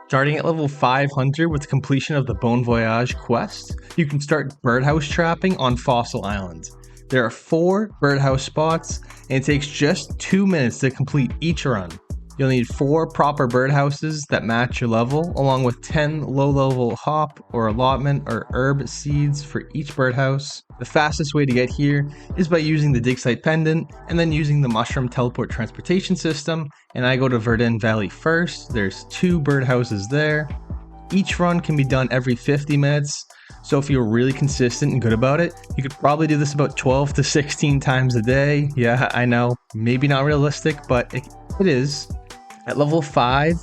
Starting at level 5 Hunter with completion of the Bon Voyage quest, you can start birdhouse trapping on Fossil Island. There are 4 birdhouse spots, and it takes just 2 minutes to complete each run. You'll need 4 proper birdhouses that match your level, along with 10 low-level hop or allotment or herb seeds for each birdhouse. The fastest way to get here is by using the dig site pendant and then using the mushroom teleport transportation system, and I go to Verdun Valley first. There's 2 birdhouses there. Each run can be done every 50 minutes, so if you're really consistent and good about it, you could probably do this about 12 to 16 times a day. Yeah, I know, maybe not realistic, but it is. At level 5,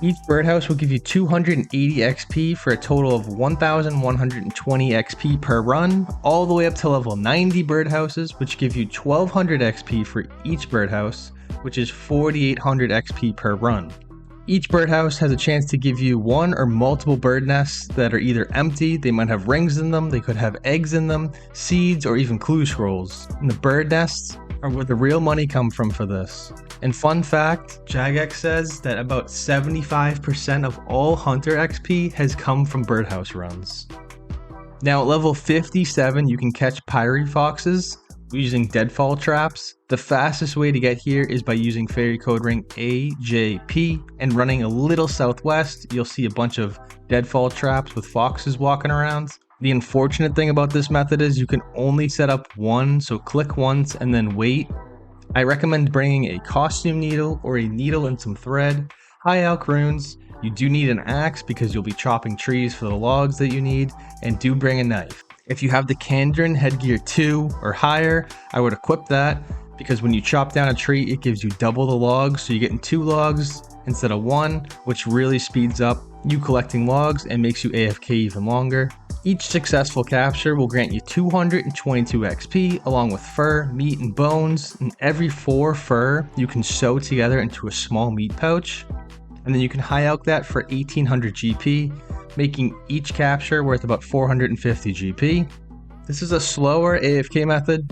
each birdhouse will give you 280 XP for a total of 1,120 XP per run, all the way up to level 90 birdhouses, which give you 1,200 XP for each birdhouse, which is 4,800 XP per run. Each birdhouse has a chance to give you 1 or multiple bird nests that are either empty, they might have rings in them, they could have eggs in them, seeds, or even clue scrolls. And the bird nests are where the real money come from for this. And fun fact, Jagex says that about 75% of all Hunter XP has come from birdhouse runs. Now at level 57 you can catch Pyre Foxes using deadfall traps. The fastest way to get here is by using fairy code ring AJP and running a little southwest. You'll see a bunch of deadfall traps with foxes walking around. The unfortunate thing about this method is you can only set up one, so click once and then wait. I recommend bringing a costume needle or a needle and some thread, high alch runes. You do need an axe because you'll be chopping trees for the logs that you need, and do bring a knife. If you have the Kandrin headgear 2 or higher, I would equip that because when you chop down a tree, it gives you double the logs, so you're getting 2 logs instead of 1, which really speeds up you collecting logs and makes you AFK even longer. Each successful capture will grant you 222 XP along with fur, meat, and bones, and every 4 fur you can sew together into a small meat pouch, and then you can high alch that for 1800 GP, making each capture worth about 450 GP. This is a slower AFK method,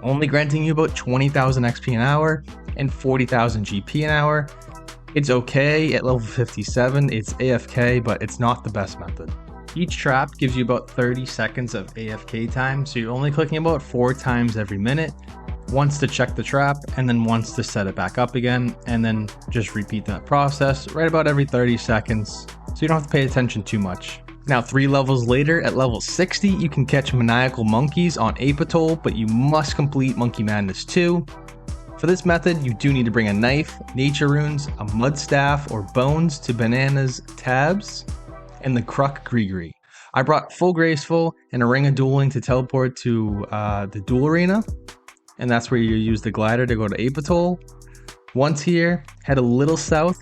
only granting you about 20,000 XP an hour and 40,000 GP an hour. It's okay at level 57, it's AFK, but it's not the best method. Each trap gives you about 30 seconds of AFK time, so you're only clicking about 4 times every minute, once to check the trap and then once to set it back up again, and then just repeat that process right about every 30 seconds, so you don't have to pay attention too much. Now 3 levels later, at level 60, you can catch Maniacal Monkeys on Apatoll, but you must complete Monkey Madness 2. For this method, you do need to bring a knife, nature runes, a mud staff or bones to Banana's tabs, and the Kruk Grigri. I brought full graceful and a ring of dueling to teleport to the duel arena, and that's where you use the glider to go to Apatoll. Once here, head a little south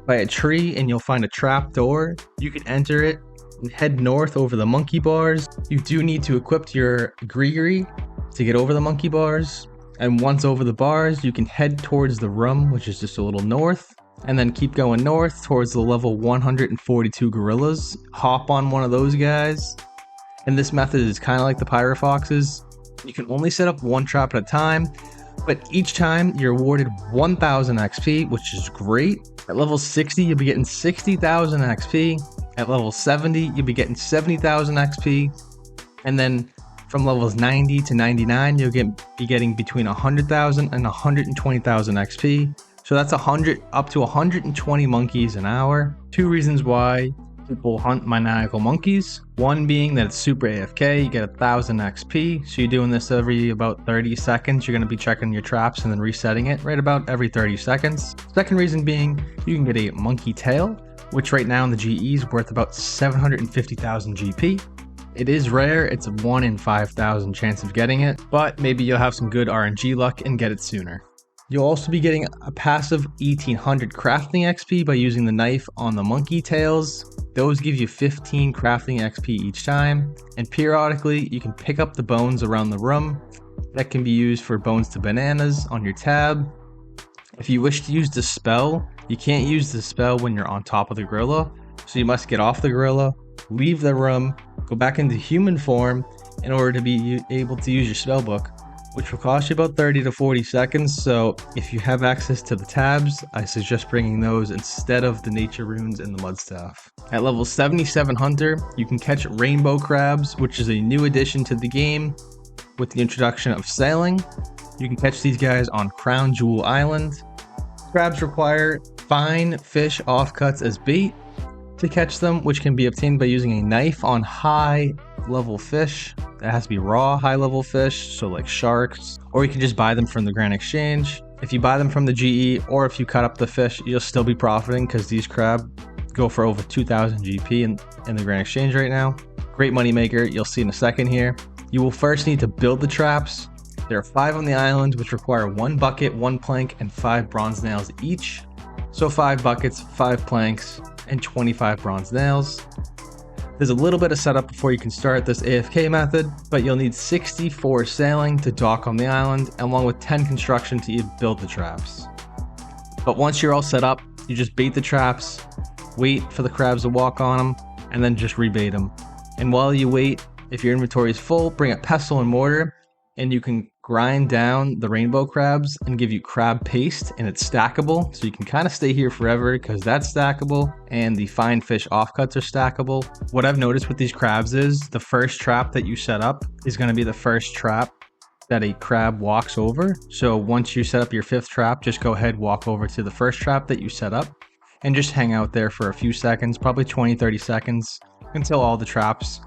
by a tree and you'll find a trap door. You can enter it and head north over the monkey bars. You do need to equip your Grigri to get over the monkey bars, and once over the bars you can head towards the room, which is just a little north, and then keep going north towards the level 142 gorillas. Hop on one of those guys, and this method is kind of like the Pyre Foxes. You can only set up 1 trap at a time, but each time you're awarded 1000 XP, which is great. At level 60 you'll be getting 60,000 XP. At level 70 you'll be getting 70,000 XP, and then from levels 90 to 99 you'll be getting between 100,000 and 120,000 XP. So that's up to 120 monkeys an hour. 2 reasons why people hunt Maniacal Monkeys. One being that it's super AFK, you get 1000 XP. So you're doing this every about 30 seconds. You're going to be checking your traps and then resetting it right about every 30 seconds. Second reason being you can get a monkey tail, which right now in the GE is worth about 750,000 GP. It is rare, it's a 1 in 5,000 chance of getting it, but maybe you'll have some good RNG luck and get it sooner. You'll also be getting a passive 1800 crafting XP by using the knife on the monkey tails. Those give you 15 crafting XP each time, and periodically you can pick up the bones around the room. That can be used for bones to bananas on your tab. If you wish to use the spell, you can't use the spell when you're on top of the gorilla, so you must get off the gorilla, leave the room, go back into human form in order to be able to use your spell book. which will cost you about 30 to 40 seconds. So if you have access to the tabs, I suggest bringing those instead of the nature runes and the mud staff. At level 77 Hunter, you can catch rainbow crabs, which is a new addition to the game with the introduction of sailing. You can catch these guys on Crown Jewel Island. Crabs require fine fish offcuts as bait to catch them, which can be obtained by using a knife on high level fish. That has to be raw high level fish, so like sharks, or you can just buy them from the Grand Exchange. If you buy them from the GE or if you cut up the fish, you'll still be profiting because these crab go for over 2,000 GP in the Grand Exchange right now. Great money maker, you'll see in a second here. You will first need to build the traps. There are 5 on the island, which require 1 bucket, 1 plank, and 5 bronze nails each. So 5 buckets, 5 planks, and 25 bronze nails. There's a little bit of setup before you can start this AFK method, but you'll need 64 sailing to dock on the island, along with 10 construction to even build the traps. But once you're all set up, you just bait the traps, wait for the crabs to walk on them, and then just rebait them. And while you wait, if your inventory is full, bring a pestle and mortar, and you can grind down the rainbow crabs and give you crab paste, and it's stackable, so you can kind of stay here forever because that's stackable, and the fine fish offcuts are stackable. What I've noticed with these crabs is the first trap that you set up is going to be the first trap that a crab walks over. So once you set up your 5th trap, just go ahead, walk over to the first trap that you set up and just hang out there for a few seconds, probably 20-30 seconds, until all the traps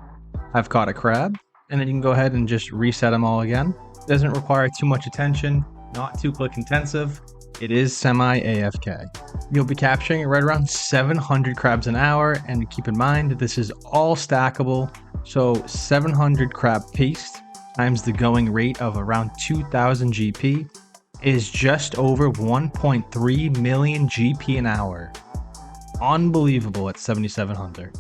have caught a crab, and then you can go ahead and just reset them all again. Doesn't require too much attention, not too click intensive. It is semi AFK. You'll be capturing right around 700 crabs an hour, and keep in mind this is all stackable. So 700 crab paste times the going rate of around 2,000 GP is just over 1.3 million GP an hour. Unbelievable at 7700.